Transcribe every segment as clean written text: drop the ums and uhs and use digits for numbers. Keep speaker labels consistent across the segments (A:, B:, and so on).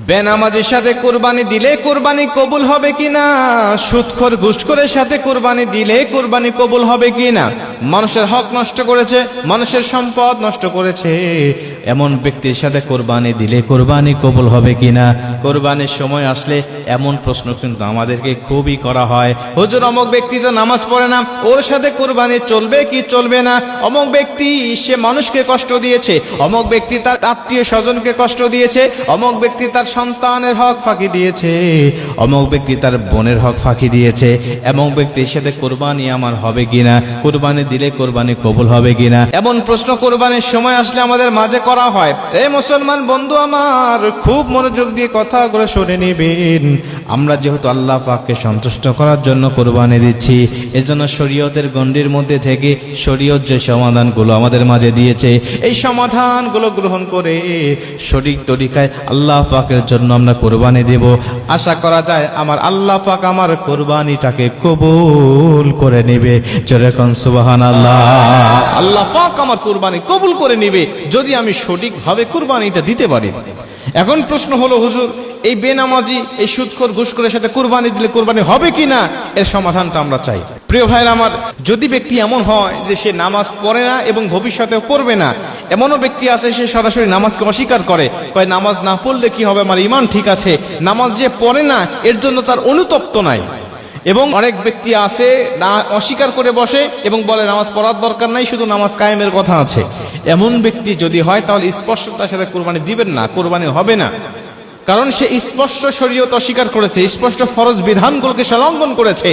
A: বেনামাজির সাথে কুরবানি দিলে কুরবানি কবুল হবে কিনা, সুদখোর ঘুষখোরের সাথে কুরবানি দিলে কুরবানি কবুল হবে কিনা, মানুষের হক নষ্ট করেছে, মানুষের সম্পদ নষ্ট করেছে, এমন ব্যক্তির সাথে কুরবানি দিলে কুরবানি কবুল হবে কিনা। কুরবানির সময় আসলে এমন প্রশ্ন কিন্তু আমাদেরকে খুবই করা হয়, হুজুর অমুক ব্যক্তি তো নামাজ পড়ে না, ওর সাথে কুরবানি চলবে কি চলবে না, অমুক ব্যক্তি সে মানুষকে কষ্ট দিয়েছে, অমুক ব্যক্তি তার আত্মীয় স্বজনকে কষ্ট দিয়েছে, অমুক ব্যক্তি তার সন্তানের হক ফাঁকি দিয়েছে, অমুক ব্যক্তি তার বোনের হক ফাঁকি দিয়েছে, এমন ব্যক্তির সাথে কুরবানি আমার হবে কিনা, কুরবানি দিলে কুরবানি কবুল হবে কিনা, এমন প্রশ্ন কুরবানির সময় আসলে আমাদের মাঝে করা হয়। এই মুসলমান বন্ধু আমার, খুব মনোযোগ দিয়ে কথাগুলো শুনে নেবেন। আমরা যেহেতু আল্লাহ পাককে সন্তুষ্ট করার জন্য কুরবানি দিচ্ছি, এজন্য শরীয়তের গণ্ডির মধ্যে থেকে শরীয়ত যে সমাধানগুলো আমাদের মাঝে দিয়েছে, এই সমাধানগুলো গ্রহণ করে সঠিক তরিকায় আল্লাহ পাকের জন্য আমরা কুরবানি দেব। আশা করা যায় আমার আল্লাহ পাক আমার কুরবানিটাকে কবুল করে নেবে। জোরে কোন সুবহানাল্লাহ। আল্লাহ পাক আমার কুরবানি কবুল করে নেবে যদি আমি সঠিকভাবে কুরবানিটা দিতে পারি। এখন প্রশ্ন হলো, হুজুর এই বেনামাজি এই সুদখোর ঘুষখোরের সাথে কুরবানি দিলে কুরবানি হবে কিনা, এর সমাধানটা আমরা চাই। প্রিয় ভাইরা আমার, যদি ব্যক্তি এমন হয় যে সে নামাজ পড়ে না এবং ভবিষ্যতেও পড়বে না, এমনও ব্যক্তি আছে সে সরাসরি নামাজকে অস্বীকার করে, কয় নামাজ না পড়লে কি হবে, আমার ঈমান ঠিক আছে, নামাজ যে পড়ে না এর জন্য তার অনুতপ্ত নাই। এবং অনেক ব্যক্তি আছে না অস্বীকার করে বসে এবং বলে নামাজ পড়ার দরকার নাই, শুধু নামাজ কায়েমের কথা আছে। এমন ব্যক্তি যদি হয় তাহলে স্পষ্ট তার সাথে কুরবানি দিবেন না, কুরবানি হবে না। কারণ সে স্পষ্ট শরীয়ত অস্বীকার করেছে, স্পষ্ট ফরজ বিধানগুলোকে সে লঙ্ঘন করেছে।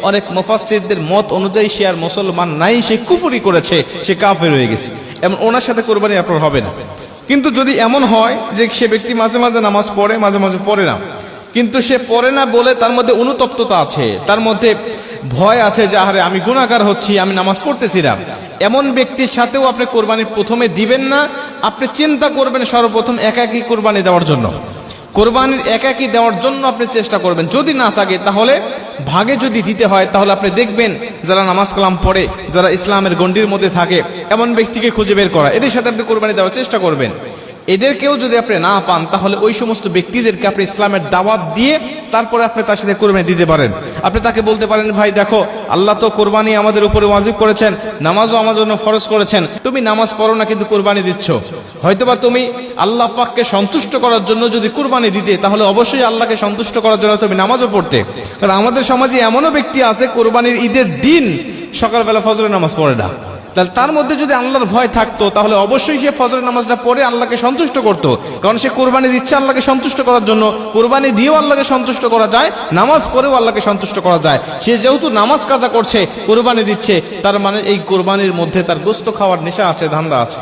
A: অনেক মুফাসসিরদের মত অনুযায়ী সে আর মুসলমান নাই, সে কুফরি করেছে, সে কাফের হয়ে গেছে। এমন ওনার সাথে কুরবানি আপনার হবে না। কিন্তু যদি এমন হয় যে সে ব্যক্তি মাঝে মাঝে নামাজ পড়ে, মাঝে মাঝে পড়ে না, কিন্তু সে পড়ে না বলে তার মধ্যে অনুতপ্ততা আছে, তার মধ্যে ভয় আছে যে আরে আমি গুনাহগার হচ্ছি, আমি নামাজ পড়তেছি না, এমন ব্যক্তির সাথেও আপনি কোরবানি প্রথমে দিবেন না। আপনি চিন্তা করবেন সর্বপ্রথম একাকী কোরবানি দেওয়ার জন্য, কোরবানির একাকী দেওয়ার জন্য আপনি চেষ্টা করবেন। যদি না থাকে তাহলে ভাগে যদি দিতে হয়, তাহলে আপনি দেখবেন যারা নামাজ কালাম পড়ে, যারা ইসলামের গণ্ডির মধ্যে থাকে, এমন ব্যক্তিকে খুঁজে বের করা, এদের সাথে আপনি কোরবানি দেওয়ার চেষ্টা করবেন। এদেরকেও যদি আপনি না পান তাহলে ওই সমস্ত ব্যক্তিদেরকে আপনি ইসলামের দাওয়াত দিয়ে তারপরে আপনি তার সাথে কোরবানি দিতে পারেন। আপনি তাকে বলতে পারেন, ভাই দেখো আল্লাহ তো কোরবানি আমাদের উপরে ওয়াজিব করেছেন, নামাজও আমার জন্য ফরজ করেছেন, তুমি নামাজ পড়ো না কিন্তু কোরবানি দিচ্ছ, হয়তোবা তুমি আল্লাহ পাককে সন্তুষ্ট করার জন্য যদি কোরবানি দিতে তাহলে অবশ্যই আল্লাহকে সন্তুষ্ট করার জন্য তুমি নামাজও পড়তে। কারণ আমাদের সমাজে এমনও ব্যক্তি আছে কোরবানির ঈদের দিন সকালবেলা ফজরের নামাজ পড়ে না। তাহলে তার মধ্যে যদি আল্লাহর ভয় থাকতো তাহলে অবশ্যই সে ফজরের নামাজটা পড়ে আল্লাহকে সন্তুষ্ট করতো। কারণ সে কোরবানি দিচ্ছে আল্লাহকে সন্তুষ্ট করার জন্য, কোরবানি দিয়েও আল্লাহকে সন্তুষ্ট করা যায়, নামাজ পড়েও আল্লাহকে সন্তুষ্ট করা যায়। সে যেহেতু নামাজ কাজা করছে, কোরবানি দিচ্ছে, তার মানে এই কোরবানির মধ্যে তার গোশত খাওয়ার নেশা আছে, ধান্দা আছে।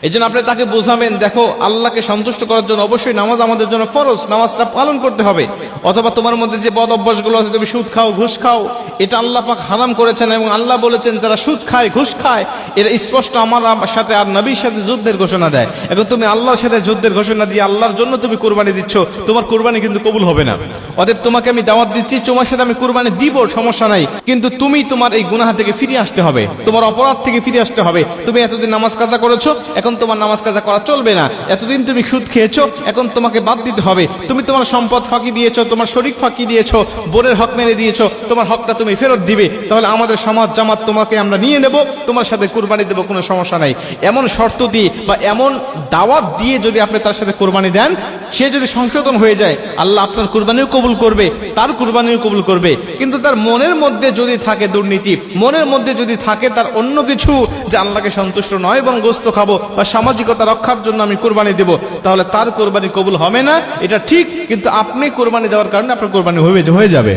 A: এই জন্য আপনি তাকে বোঝাবেন, দেখো আল্লাহকে সন্তুষ্ট করার জন্য অবশ্যই নামাজ আমাদের জন্য ফরজ, নামাজটা পালন করতে হবে। অথবা তোমার মধ্যে যে বদ অভ্যাসগুলো আছে, তুমি সুদ খাও, ঘুষ খাও, এটা আল্লাহ পাক হারাম করেছেন এবং আল্লাহ বলেছেন যারা সুদ খায়, ঘুষ খায়, এরা স্পষ্ট আমার সাথে আর নবীর সাথে যুদ্ধের ঘোষণা দেয়। এখন তুমি আল্লাহর সাথে যুদ্ধের ঘোষণা দিয়ে আল্লাহর জন্য তুমি কুরবানি দিচ্ছ, তোমার কুরবানি কিন্তু কবুল হবে না। অতএব তোমাকে আমি দাওয়াত দিচ্ছি, তোমার সাথে আমি কুরবানি দিব, সমস্যা নাই, কিন্তু তুমি তোমার এই গুনাহ থেকে ফিরে আসতে হবে, তোমার অপরাধ থেকে ফিরে আসতে হবে। তুমি এতদিন নামাজ কাজা করেছো, এখন তোমার নামাজ কাজা করা চলবে না। এতদিন তুমি সুদ খেয়েছো, এখন তোমাকে বাদ দিতে হবে। তুমি তোমার সম্পদ ফাঁকি দিয়েছো, তোমার শরীক ফাঁকি দিয়েছো, বোনের হক মেরে দিয়েছো, তোমার হকটা তুমি ফেরত দিবে। তাহলে আমাদের সমাজ জামাত তোমাকে আমরা নিয়ে নেব, তোমার সাথে কুরবানি দেব, কোনো সমস্যা নাই। এমন শর্ত দিয়ে বা এমন দাওয়াত দিয়ে যদি আপনি তার সাথে কুরবানি দেন, সে যদি সংশোধন হয়ে যায়, আল্লাহ আপনার কুরবানিও কবুল করবে, তার কুরবানিও কবুল করবে। কিন্তু তার মনের মধ্যে যদি থাকে দুর্নীতি, মনের মধ্যে যদি থাকে তার অন্য কিছু, যে আল্লাহকে সন্তুষ্ট নয় এবং গোশত খাবো বা সামাজিকতা রক্ষার জন্য আমি কুরবানি দেব, তাহলে তার কুরবানি কবুল হবে না, এটা ঠিক। কিন্তু আপনি কুরবানি দেওয়ার কারণে আপনার কুরবানি হয়ে যাবে।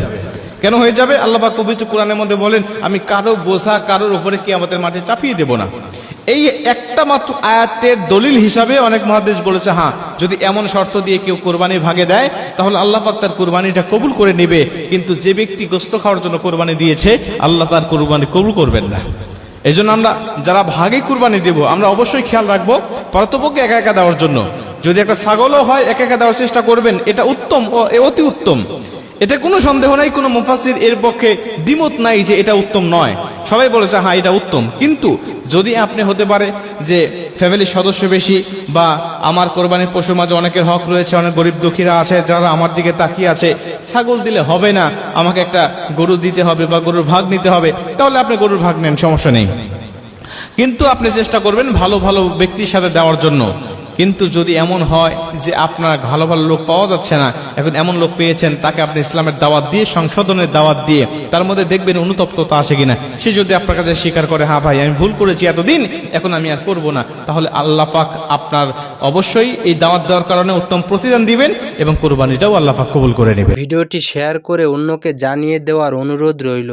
A: কেন হয়ে যাবে? আল্লাহ পাক পবিত্র কোরআনের মধ্যে বলেন, আমি কারো বোঝা কারোর উপরে কিয়ামতের মাঠে চাপিয়ে দেব না। এই একটা মাত্র আয়াতের দলিল হিসাবে অনেক মুহাদ্দিস বলেছে, হ্যাঁ যদি এমন শর্ত দিয়ে কেউ কোরবানি ভাগে দেয় তাহলে আল্লাহ পাক তার কোরবানিটা কবুল করে নেবে। কিন্তু যে ব্যক্তি গোশত খাওয়ার জন্য কোরবানি দিয়েছে, আল্লাহ তার কোরবানি কবুল করবেন না। এই জন্য আমরা যারা ভাগে কুরবানি দেব, আমরা অবশ্যই খেয়াল রাখবো পারতপক্ষে একা একা দেওয়ার জন্য। যদি একটা ছাগলও হয় একা একা দেওয়ার চেষ্টা করবেন, এটা উত্তম ও অতি উত্তম, এতে কোনো সন্দেহ নাই, কোনো মুফাসসির এর পক্ষে দ্বিমত নাই যে এটা উত্তম নয়, সবাই বলেছে হ্যাঁ এটা উত্তম। কিন্তু যদি আপনি হতে পারে যে ফ্যামিলির সদস্য বেশি, বা আমার কোরবানির পশুর মাঝে অনেকের হক রয়েছে, অনেক গরিব দুঃখীরা আছে যারা আমার দিকে তাকিয়ে আছে, ছাগল দিলে হবে না, আমাকে একটা গরু দিতে হবে বা গরুর ভাগ নিতে হবে, তাহলে আপনি গরুর ভাগ নেন, সমস্যা নেই। কিন্তু আপনি চেষ্টা করবেন ভালো ভালো ব্যক্তির সাথে দেওয়ার জন্য। কিন্তু যদি এমন হয় যে আপনার ভালো ভালো লোক পাওয়া যাচ্ছে না, এখন এমন লোক পেয়েছেন তাকে আপনি ইসলামের দাওয়াত দিয়ে, সংশোধনের দাওয়াত দিয়ে, তার মধ্যে দেখবেন অনুতপ্ততা আসে কিনা, সে যদি আপনার কাছে স্বীকার করে হ্যাঁ ভাই আমি ভুল করেছি এতদিন, এখন আমি আর করব না, তাহলে আল্লাহ পাক আপনার অবশ্যই এই দাওয়াত দেওয়ার কারণে উত্তম প্রতিদান দিবেন এবং কুরবানিটাও আল্লাহ পাক কবুল করে নেবেন।
B: ভিডিওটি শেয়ার করে অন্যকে জানিয়ে দেওয়ার অনুরোধ রইল।